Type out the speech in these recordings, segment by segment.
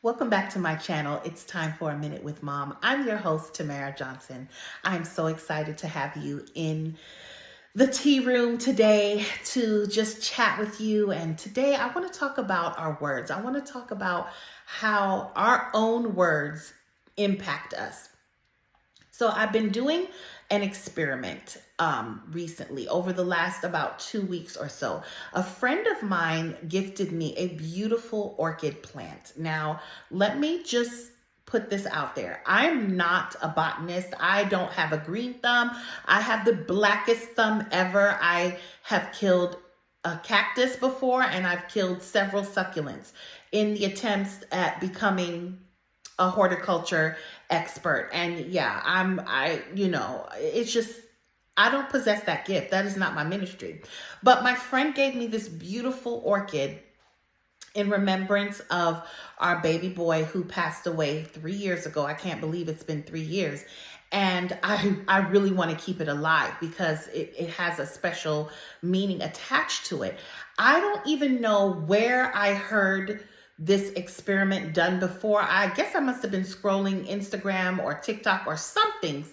Welcome back to my channel. It's time for a minute with Mom. I'm your host, Tamara Johnson. I'm so excited to have you in the tea room today to just chat with you. And today I want to talk about our words. I want to talk about how our own words impact us. So I've been doing an experiment recently over the last about 2 weeks or so. A friend of mine gifted me a beautiful orchid plant. Now, let me just put this out there. I'm not a botanist. I don't have a green thumb. I have the blackest thumb ever. I have killed a cactus before, and I've killed several succulents in the attempts at becoming a horticulture expert. And yeah, it's just, I don't possess that gift. That is not my ministry. But my friend gave me this beautiful orchid in remembrance of our baby boy who passed away 3 years ago. I can't believe it's been 3 years. And I really want to keep it alive because it has a special meaning attached to it. I don't even know where I heard this experiment done before. I guess I must have been scrolling Instagram or TikTok or something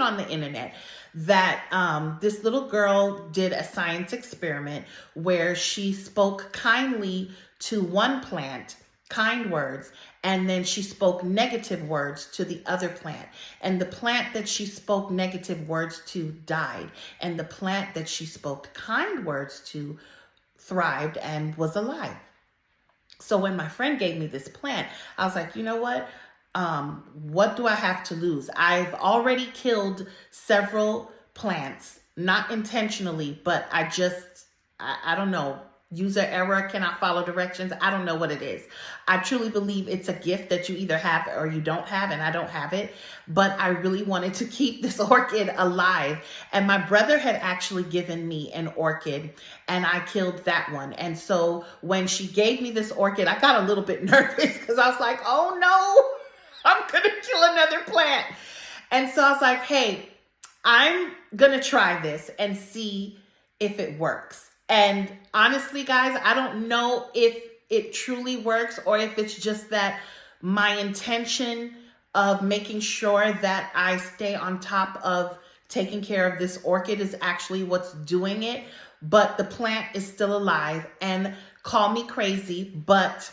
on the internet that this little girl did a science experiment where she spoke kindly to one plant, kind words, and then she spoke negative words to the other plant. And the plant that she spoke negative words to died. And the plant that she spoke kind words to thrived and was alive. So when my friend gave me this plant, I was like, you know what do I have to lose? I've already killed several plants, not intentionally, but I don't know, user error, cannot follow directions. I don't know what it is. I truly believe it's a gift that you either have or you don't have, and I don't have it. But I really wanted to keep this orchid alive. And my brother had actually given me an orchid, and I killed that one. And so when she gave me this orchid, I got a little bit nervous because I was like, oh no, I'm going to kill another plant. And so I was like, hey, I'm going to try this and see if it works. And honestly, guys, I don't know if it truly works or if it's just that my intention of making sure that I stay on top of taking care of this orchid is actually what's doing it. But the plant is still alive, and call me crazy, but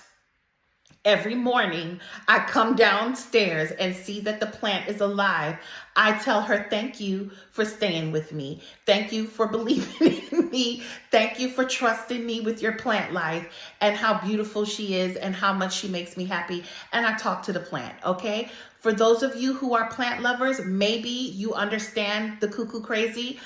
every morning I come downstairs and see that the plant is alive. I tell her, thank you for staying with me. Thank you for believing in me. Thank you for trusting me with your plant life and how beautiful she is and how much she makes me happy. And I talk to the plant, okay? For those of you who are plant lovers, maybe you understand the Cuckoo Crazy.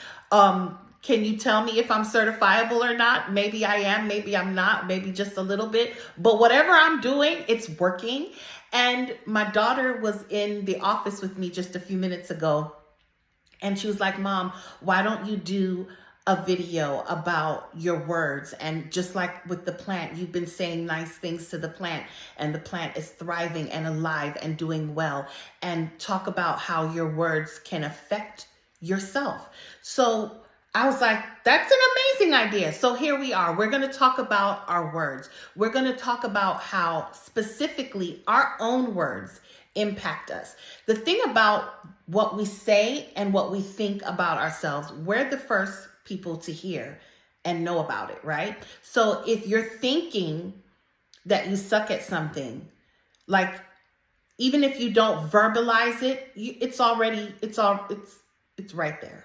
Can you tell me if I'm certifiable or not? Maybe I am, maybe I'm not, maybe just a little bit. But whatever I'm doing, it's working. And my daughter was in the office with me just a few minutes ago. And she was like, Mom, why don't you do a video about your words? And just like with the plant, you've been saying nice things to the plant, and the plant is thriving and alive and doing well. And talk about how your words can affect yourself. So I was like, that's an amazing idea. So here we are. We're going to talk about our words. We're going to talk about how specifically our own words impact us. The thing about what we say and what we think about ourselves, we're the first people to hear and know about it, right? So if you're thinking that you suck at something, like even if you don't verbalize it, it's right there.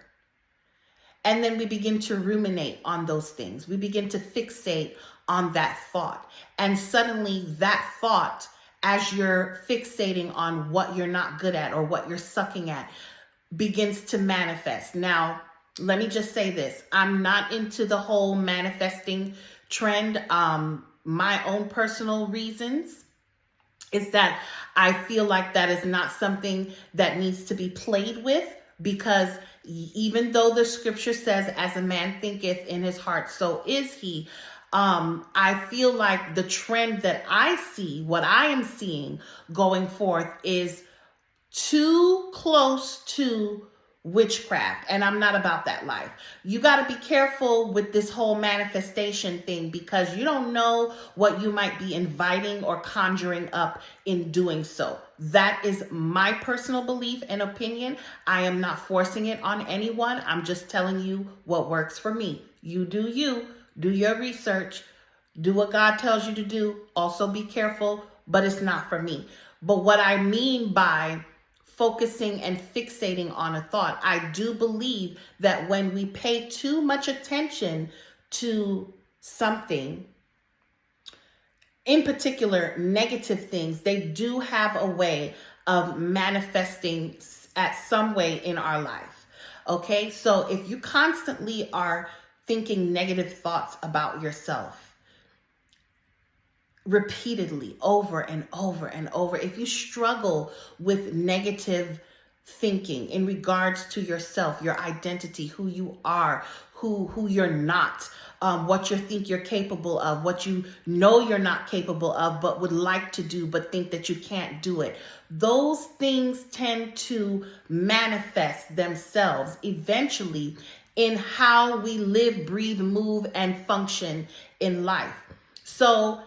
And then we begin to ruminate on those things. We begin to fixate on that thought. And suddenly that thought, as you're fixating on what you're not good at or what you're sucking at, begins to manifest. Now, let me just say this. I'm not into the whole manifesting trend. My own personal reasons is that I feel like that is not something that needs to be played with, because even though the scripture says, as a man thinketh in his heart, so is he. I feel like the trend that I see, what I am seeing going forth, is too close to witchcraft, and I'm not about that life. You got to be careful with this whole manifestation thing, because you don't know what you might be inviting or conjuring up in doing so. That is my personal belief and opinion. I am not forcing it on anyone. I'm just telling you what works for me. You, do your research, do what God tells you to do. Also be careful, but it's not for me. But what I mean by focusing and fixating on a thought, I do believe that when we pay too much attention to something, in particular negative things, they do have a way of manifesting at some way in our life. Okay, so if you constantly are thinking negative thoughts about yourself, repeatedly, over and over and over, if you struggle with negative thinking in regards to yourself, your identity, who you are, who you're not, what you think you're capable of, what you know you're not capable of, but would like to do, but think that you can't do it, those things tend to manifest themselves eventually in how we live, breathe, move, and function in life. So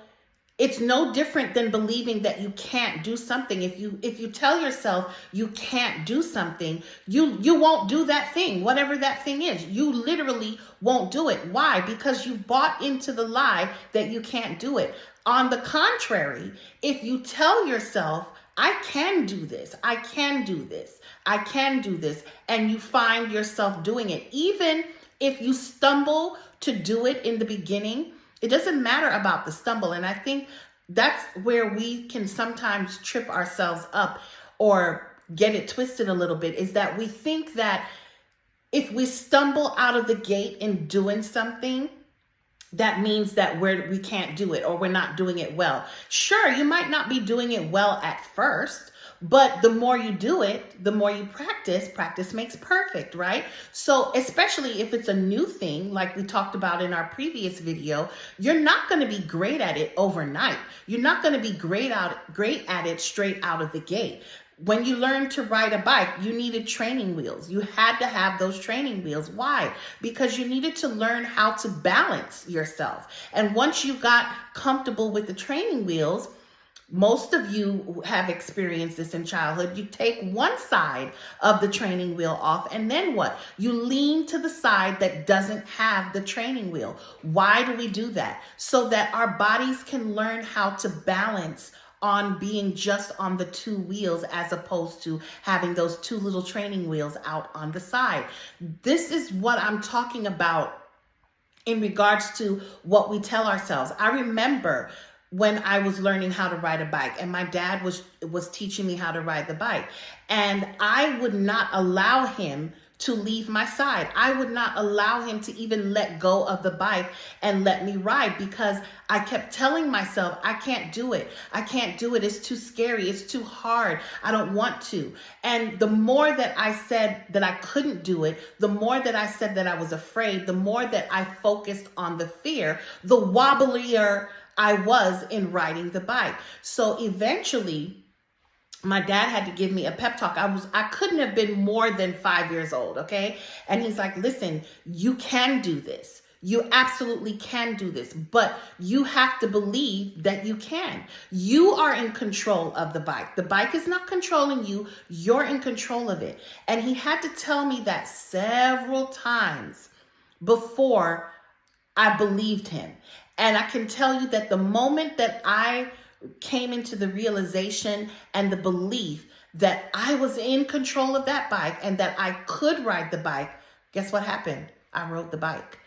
it's no different than believing that you can't do something. If you tell yourself you can't do something, you won't do that thing, whatever that thing is. You literally won't do it. Why? Because you bought into the lie that you can't do it. On the contrary, if you tell yourself, I can do this, I can do this, I can do this, and you find yourself doing it, even if you stumble to do it in the beginning, it doesn't matter about the stumble. And I think that's where we can sometimes trip ourselves up or get it twisted a little bit, is that we think that if we stumble out of the gate in doing something, that means that we can't do it, or we're not doing it well. Sure, you might not be doing it well at first, but the more you do it, the more you practice. Practice makes perfect, right? So especially if it's a new thing, like we talked about in our previous video, you're not going to be great at it overnight. You're not going to be great at it straight out of the gate. When you learned to ride a bike, you needed training wheels. You had to have those training wheels. Why? Because you needed to learn how to balance yourself. And once you got comfortable with the training wheels, most of you have experienced this in childhood. You take one side of the training wheel off, and then what? You lean to the side that doesn't have the training wheel. Why do we do that? So that our bodies can learn how to balance on being just on the two wheels, as opposed to having those two little training wheels out on the side. This is what I'm talking about in regards to what we tell ourselves. I remember when I was learning how to ride a bike, and my dad was teaching me how to ride the bike, and I would not allow him to leave my side. I would not allow him to even let go of the bike and let me ride, because I kept telling myself, I can't do it. I can't do it. It's too scary. It's too hard. I don't want to. And the more that I said that I couldn't do it, the more that I said that I was afraid, the more that I focused on the fear, the wobblier I was in riding the bike. So eventually, my dad had to give me a pep talk. I couldn't have been more than 5 years old, okay? And he's like, listen, you can do this. You absolutely can do this, but you have to believe that you can. You are in control of the bike. The bike is not controlling you. You're in control of it. And he had to tell me that several times before I believed him. And I can tell you that the moment that I came into the realization and the belief that I was in control of that bike and that I could ride the bike, guess what happened? I rode the bike.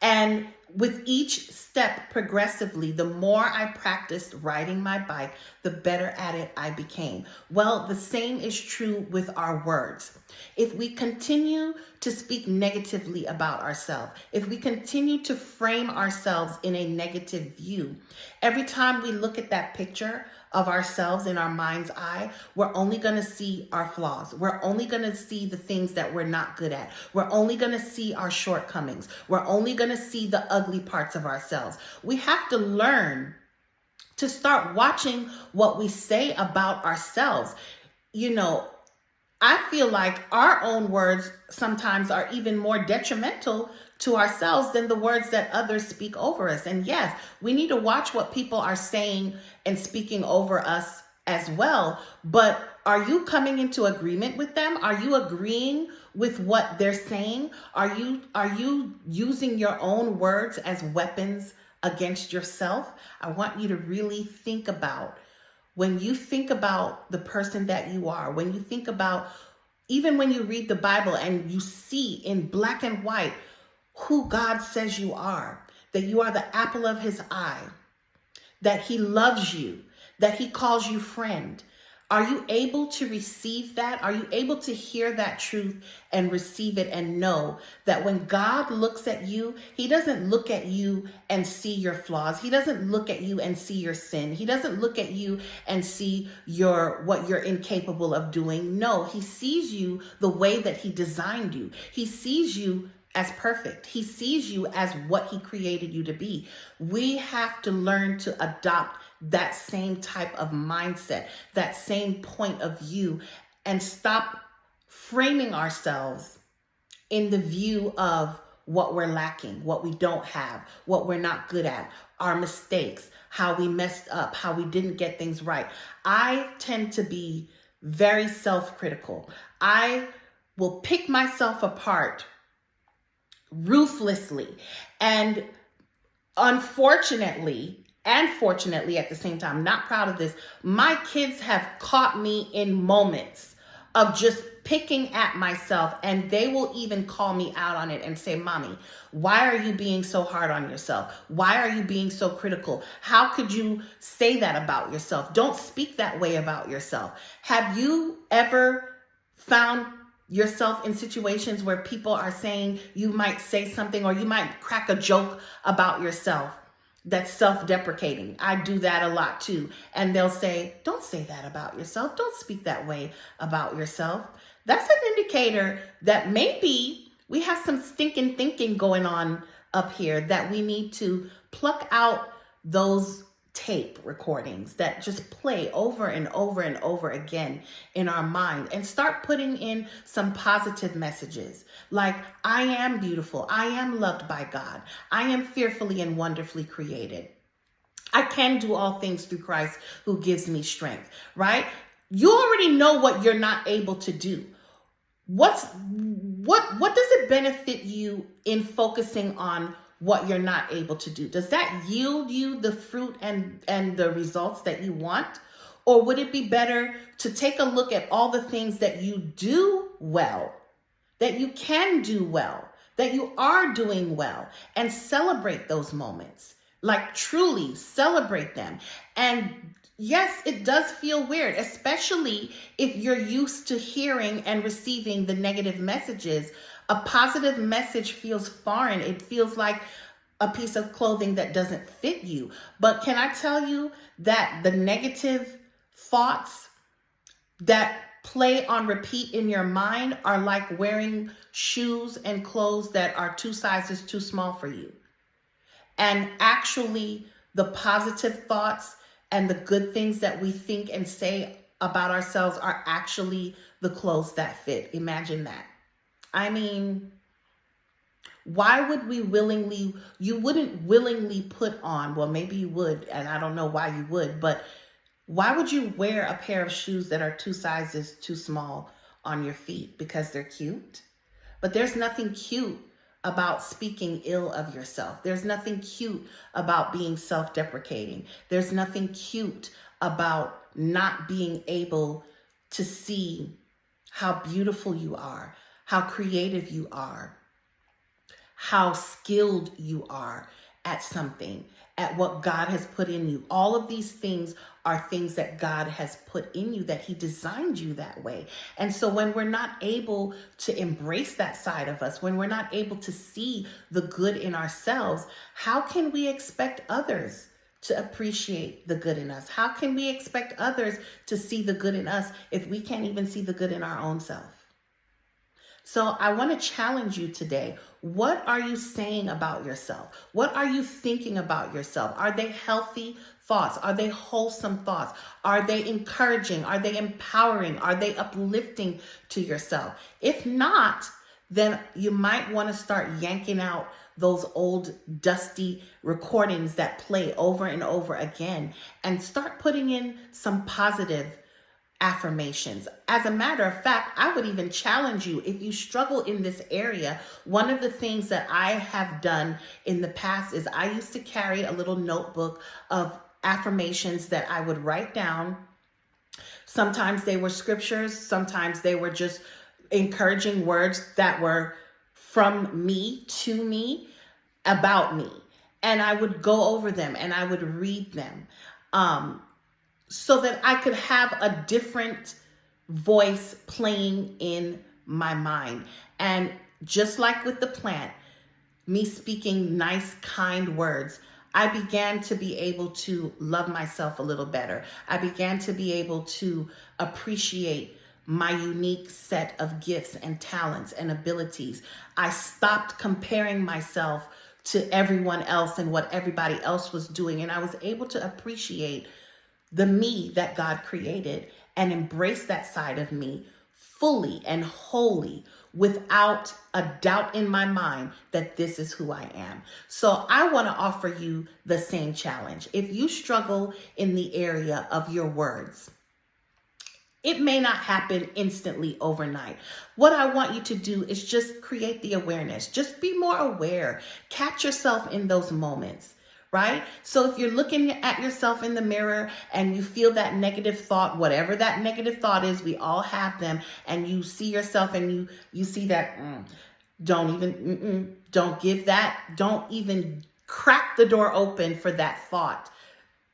And with each step progressively, the more I practiced riding my bike, the better at it I became. Well, the same is true with our words. If we continue to speak negatively about ourselves, if we continue to frame ourselves in a negative view, every time we look at that picture of ourselves in our mind's eye, we're only going to see our flaws. We're only going to see the things that we're not good at. We're only going to see our shortcomings. We're only going to see the ugly parts of ourselves. We have to learn to start watching what we say about ourselves. You know, I feel like our own words sometimes are even more detrimental to ourselves than the words that others speak over us. And yes, we need to watch what people are saying and speaking over us as well. But are you coming into agreement with them? Are you agreeing with what they're saying? Are you using your own words as weapons against yourself? I want you to really think about, when you think about the person that you are, when you think about, even when you read the Bible and you see in black and white who God says you are, that you are the apple of his eye, that he loves you, that he calls you friend. Are you able to receive that? Are you able to hear that truth and receive it and know that when God looks at you, he doesn't look at you and see your flaws. He doesn't look at you and see your sin. He doesn't look at you and see what you're incapable of doing. No, he sees you the way that he designed you. He sees you as perfect. He sees you as what he created you to be. We have to learn to adopt that same type of mindset, that same point of view, and stop framing ourselves in the view of what we're lacking, what we don't have, what we're not good at, our mistakes, how we messed up, how we didn't get things right. I tend to be very self-critical. I will pick myself apart ruthlessly. And unfortunately, and fortunately at the same time, not proud of this, my kids have caught me in moments of just picking at myself, and they will even call me out on it and say, Mommy, why are you being so hard on yourself? Why are you being so critical? How could you say that about yourself? Don't speak that way about yourself. Have you ever found yourself in situations where people are saying, you might say something or you might crack a joke about yourself that's self-deprecating? I do that a lot too. And they'll say, don't say that about yourself. Don't speak that way about yourself. That's an indicator that maybe we have some stinking thinking going on up here, that we need to pluck out those tape recordings that just play over and over and over again in our mind, and start putting in some positive messages like, I am beautiful. I am loved by God. I am fearfully and wonderfully created. I can do all things through Christ who gives me strength, right? You already know what you're not able to do. What does it benefit you in focusing on what you're not able to do? Does that yield you the fruit and the results that you want? Or would it be better to take a look at all the things that you do well, that you can do well, that you are doing well, and celebrate those moments? Like, truly celebrate them. And yes, it does feel weird, especially if you're used to hearing and receiving the negative messages. A positive message feels foreign. It feels like a piece of clothing that doesn't fit you. But can I tell you that the negative thoughts that play on repeat in your mind are like wearing shoes and clothes that are 2 sizes too small for you. And actually, the positive thoughts and the good things that we think and say about ourselves are actually the clothes that fit. Imagine that. I mean, why would you wouldn't willingly put on, well, maybe you would, and I don't know why you would, but why would you wear a pair of shoes that are 2 sizes too small on your feet? Because they're cute? But there's nothing cute about speaking ill of yourself. There's nothing cute about being self-deprecating. There's nothing cute about not being able to see how beautiful you are, how creative you are, how skilled you are at something, at what God has put in you. All of these things are things that God has put in you, that he designed you that way. And so when we're not able to embrace that side of us, when we're not able to see the good in ourselves, how can we expect others to appreciate the good in us? How can we expect others to see the good in us if we can't even see the good in our own self? So I want to challenge you today. What are you saying about yourself? What are you thinking about yourself? Are they healthy thoughts? Are they wholesome thoughts? Are they encouraging? Are they empowering? Are they uplifting to yourself? If not, then you might want to start yanking out those old dusty recordings that play over and over again and start putting in some positive affirmations. As a matter of fact, I would even challenge you, if you struggle in this area, one of the things that I have done in the past is I used to carry a little notebook of affirmations that I would write down. Sometimes they were scriptures, sometimes they were just encouraging words that were from me to me, about me. And I would go over them and I would read them. So that I could have a different voice playing in my mind. And just like with the plant, me speaking nice, kind words, I began to be able to love myself a little better. I began to be able to appreciate my unique set of gifts and talents and abilities. I stopped comparing myself to everyone else and what everybody else was doing. And I was able to appreciate the me that God created and embrace that side of me fully and wholly without a doubt in my mind that this is who I am. So I want to offer you the same challenge. If you struggle in the area of your words, it may not happen instantly overnight. What I want you to do is just create the awareness. Just be more aware. Catch yourself in those moments. Right? So if you're looking at yourself in the mirror and you feel that negative thought, whatever that negative thought is, we all have them, and you see yourself and you see that, don't even crack the door open for that thought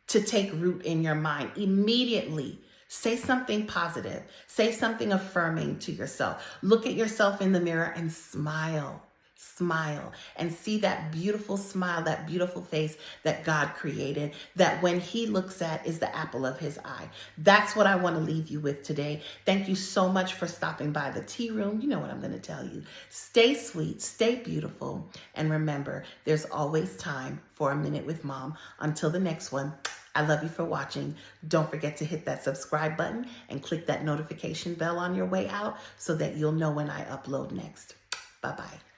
to take root in your mind. Immediately say something positive, say something affirming to yourself. Look at yourself in the mirror and smile. Smile and see that beautiful smile, that beautiful face that God created, that when he looks at is the apple of his eye. That's what I want to leave you with today. Thank you so much for stopping by the tea room. You know what I'm going to tell you. Stay sweet, stay beautiful, and remember, there's always time for a minute with Mom. Until the next one, I love you for watching. Don't forget to hit that subscribe button and click that notification bell on your way out so that you'll know when I upload next. Bye-bye.